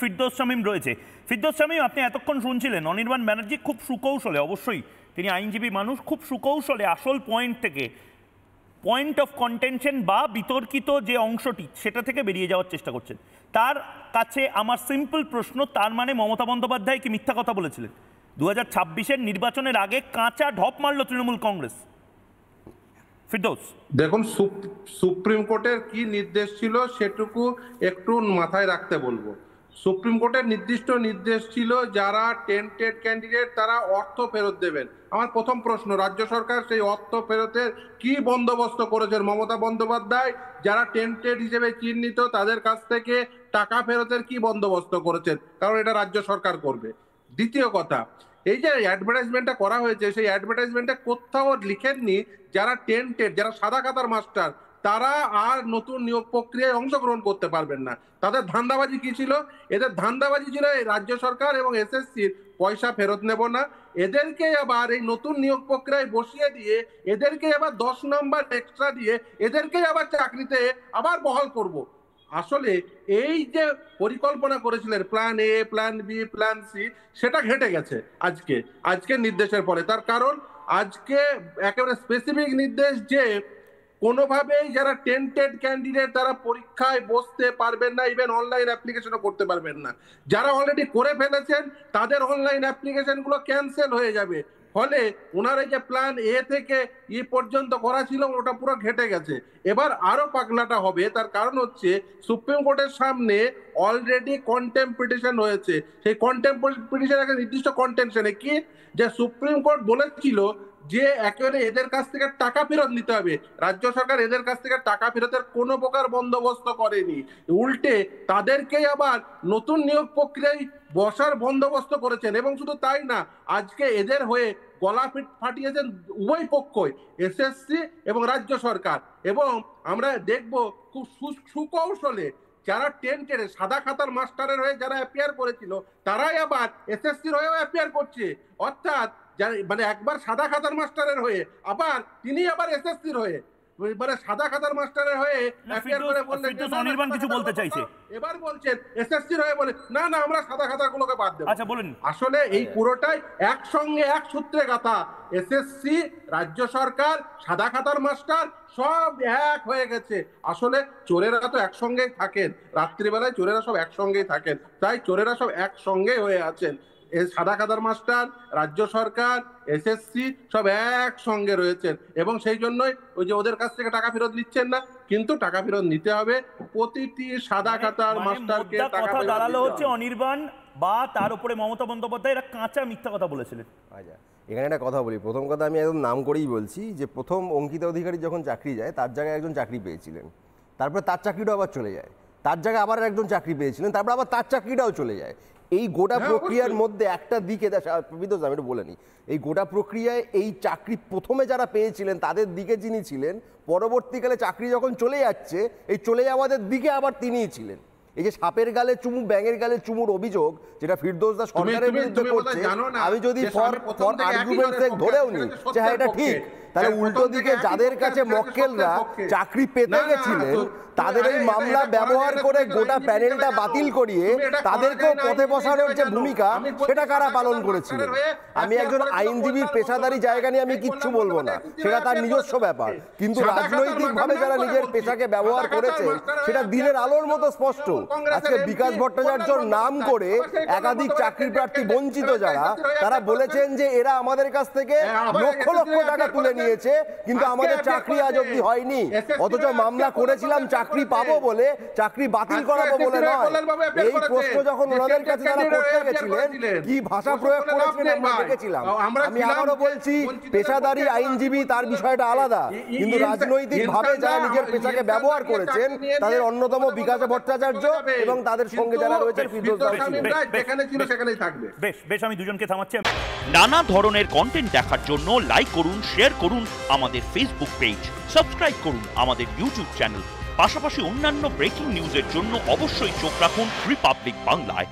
ফিরদৌস শামীম রয়েছে। ফিরদৌস শামীম, আপনি এতক্ষণ শুনছিলেন অনির্বাণ ব্যানার্জি খুব সুকৌশলে, অবশ্যই তিনি আইনজীবী মানুষ, খুব সুকৌশলে আসল পয়েন্ট থেকে, পয়েন্ট অফ কন্টেনশন বা বিতর্কিত যে অংশটি সেটা থেকে বেরিয়ে যাওয়ার চেষ্টা করছেন। তার কাছে আমার সিম্পল প্রশ্ন, তার মানে মমতা বন্দ্যোপাধ্যায় কি মিথ্যা কথা বলেছিলেন? 2026-এর নির্বাচনের আগে কাঁচা ঢপ মারল তৃণমূল কংগ্রেস। ফিরদৌস, দেখুন, সুপ্রিম কোর্টের কি নির্দেশ ছিল সেটুকু একটু মাথায় রাখতে বলবো। সুপ্রিম কোর্টের নির্দিষ্ট নির্দেশ ছিল যারা টেন্টেড ক্যান্ডিডেট তারা অর্থ ফেরত দেবেন। আমার প্রথম প্রশ্ন, রাজ্য সরকার সেই অর্থ ফেরতের কি বন্দোবস্ত করেছেন? মমতা বন্দ্যোপাধ্যায় যারা টেন্টেড হিসেবে চিহ্নিত তাদের কাছ থেকে টাকা ফেরতের কি বন্দোবস্ত করেছেন? কারণ এটা রাজ্য সরকার করবে। দ্বিতীয় কথা, এই যে অ্যাডভার্টাইজমেন্টটা করা হয়েছে সেই অ্যাডভার্টাইজমেন্টে কোথাও লিখেননি যারা টেন্টেড, যারা সাদা খাতার মাস্টার, তারা আর নতুন নিয়োগ প্রক্রিয়ায় অংশগ্রহণ করতে পারবেন না। তাদের ধান্দাবাজি কি ছিল? এদের ধান্দাবাজি ছিল এই রাজ্য সরকার এবং এসএসসির পয়সা ফেরত নেব না, এদেরকে আবার এই নতুন নিয়োগ প্রক্রিয়ায় বসিয়ে দিয়ে এদেরকে আবার 10 নম্বর এক্সট্রা দিয়ে এদেরকে আবার চাকরিতে আবার বহাল করব। আসলে এই যে পরিকল্পনা করেছিলেন plan A, plan B, plan C, সেটা ঘেটে গেছে আজকের নির্দেশের পরে। তার কারণ আজকে একেবারে স্পেসিফিক নির্দেশ যে কোনোভাবেই যারা টেন্টেড ক্যান্ডিডেট তারা পরীক্ষায় বসতে পারবেন না, ইভেন অনলাইন অ্যাপ্লিকেশনও করতে পারবেন না। যারা অলরেডি করে ফেলেছেন তাদের অনলাইন অ্যাপ্লিকেশনগুলো ক্যান্সেল হয়ে যাবে। ফলে ওনার এই যে প্ল্যান এ থেকে ই পর্যন্ত করা ছিল ওটা পুরো ঘেটে গেছে। এবার আরো পাগলাটা হবে, তার কারণ হচ্ছে সুপ্রিম কোর্টের সামনে অলরেডি কন্টেম্প পিটিশন হয়েছে। সেই কন্টেম্প পিটিশন একটা নির্দিষ্ট কন্টেনশনে কি, যে সুপ্রিম কোর্ট বলেছিল যে একেবারে এদের কাছ থেকে টাকা ফেরত নিতে হবে। রাজ্য সরকার এদের কাছ থেকে টাকা ফেরতের কোনো প্রকার বন্দোবস্ত করেনি, উল্টে তাদেরকেই আবার নতুন নিয়োগ প্রক্রিয়ায় বসার বন্দোবস্ত করেছেন। এবং শুধু তাই না, আজকে এদের হয়ে গলা ফাটিয়েছেন উভয় পক্ষই, এসএসসি এবং রাজ্য সরকার। এবং আমরা দেখব খুব সুকৌশলে যারা টেন্টেড সাদা খাতার মাস্টারের হয়ে যারা অ্যাপিয়ার করেছিল তারাই আবার এসএসসির হয়েও অ্যাপিয়ার করছে। অর্থাৎ মানে একবার সাদা খাতার মাস্টারের হয়ে আবার তিনি আবার এসএসসির হয়ে, মানে সাদা খাতার মাস্টারের হয়ে অ্যাপিয়ার করে বললেন অনির্বাণ কিছু বলতে চাইছে, এবার বলছেন এসএসসির হয়ে বলে না না আমরা সাদা খাতাগুলোকে বাদ দেব। আচ্ছা বলুন। আসলে এই পুরোটাই একসঙ্গে এক সূত্রে গাঁথা। এসএসসি, রাজ্য সরকার, সাদা খাতার মাস্টার সব এক হয়ে গেছে। আসলে চোরেরা তো একসঙ্গেই থাকেন, রাত্রিবেলায় চোরেরা সব একসঙ্গেই থাকেন, তাই চোরেরা সব একসঙ্গেই হয়ে আছেন। সাদা খাতার মাস্টার, রাজ্য সরকার, এসএসসি সব একসঙ্গে রয়েছেন। এবং সেই জন্যই ওই যে ওদের কাছ থেকে টাকা ফেরত নিচ্ছেন না, কিন্তু টাকা ফেরত নিতে হবে প্রতিটি সাদা খাতার মাস্টারকে। কথা দাঁড়ালো হচ্ছে অনির্বাণ বা তার উপরে মমতা বন্দ্যোপাধ্যায় এরা কাঁচা মিথ্যা কথা বলেছিলেন। আচ্ছা, এখানে একটা কথা বলি। প্রথম কথা আমি একদম নাম করেই বলছি যে প্রথম অঙ্কিতা অধিকারী যখন চাকরি যায় তার জায়গায় একজন চাকরি পেয়েছিলেন, তারপরে তার চাকরিটাও আবার চলে যায়, তার জায়গায় আবার একজন চাকরি পেয়েছিলেন, তারপর আবার তার চাকরিটাও চলে যায়। এই গোটা প্রক্রিয়ার মধ্যে একটা দিকে আমি একটু বলে নিই, এই গোটা প্রক্রিয়ায় এই চাকরি প্রথমে যারা পেয়েছিলেন তাদের দিকে যিনি ছিলেন, পরবর্তীকালে চাকরি যখন চলে যাচ্ছে এই চলে যাওয়াদের দিকে আবার তিনিই ছিলেন। এই যে সাপের গালে চুমু ব্যাঙের গালে চুমুর অভিযোগ যেটা ফিরদৌস দা সরকারের বিরুদ্ধে করছে, আমি যদি ফর আর্গুমেন্টস ধরেও নিই যে হ্যাঁ এটা ঠিক, তাহলে উল্টো দিকে যাদের কাছে মক্কেলরা চাকরি পেতে গেছিলেন তাদের এই মামলা ব্যবহার করে গোটা প্যানেলটা বাতিল করিয়ে তাদেরকেও পথে বসানোর যে ভূমিকা সেটা কারা পালন করেছিলেন। আমি একজন আইনজীবীর পেশাদারি জায়গা নিয়ে আমি কিচ্ছু বলবো না, সেটা তার নিজস্ব ব্যাপার, কিন্তু রাজনৈতিকভাবে যারা নিজের পেশাকে ব্যবহার করেছে সেটা দিনের আলোর মতো স্পষ্ট। আজকে বিকাশ ভট্টাচার্যর নাম করে একাধিক চাকরি প্রার্থী বঞ্চিত যারা, তারা বলেছেন যে এরা আমাদের কাছ থেকে লক্ষ লক্ষ টাকা তুলে নিয়েছে কিন্তু আমাদের চাকরি আজ অবধি হয়নি, অথচ মামলা করেছিলাম চাকরি পাবো বলে, চাকরি বাতিল করাবো বলে নয়। এই প্রশ্ন যখন ওনাদের কাছে তারা করতে গেছিলেন কি ভাষা প্রয়োগ করেছিলেন আমরা দেখেছিলাম। আমি আবারও বলছি, পেশাদারি আইনজীবী তার বিষয়টা আলাদা, কিন্তু রাজনৈতিক ভাবে যারা নিজের পেশাকে ব্যবহার করেছেন তাদের অন্যতম বিকাশ ভট্টাচার্য এবং তাদের সঙ্গে যারা রয়েছেন ফিরদৌস যেখানে ছিল সেখানেই থাকবে। বেশ আমি দুজনকে থামাচ্ছি। নানা ধরনের কন্টেন্ট দেখার জন্য লাইক করুন, শেয়ার করুন আমাদের ফেসবুক পেজ, সাবস্ক্রাইব করুন আমাদের ইউটিউব চ্যানেল। পাশাপাশি অন্যান্য ব্রেকিং নিউজের জন্য অবশ্যই চোখ রাখুন রিপাবলিক বাংলায়।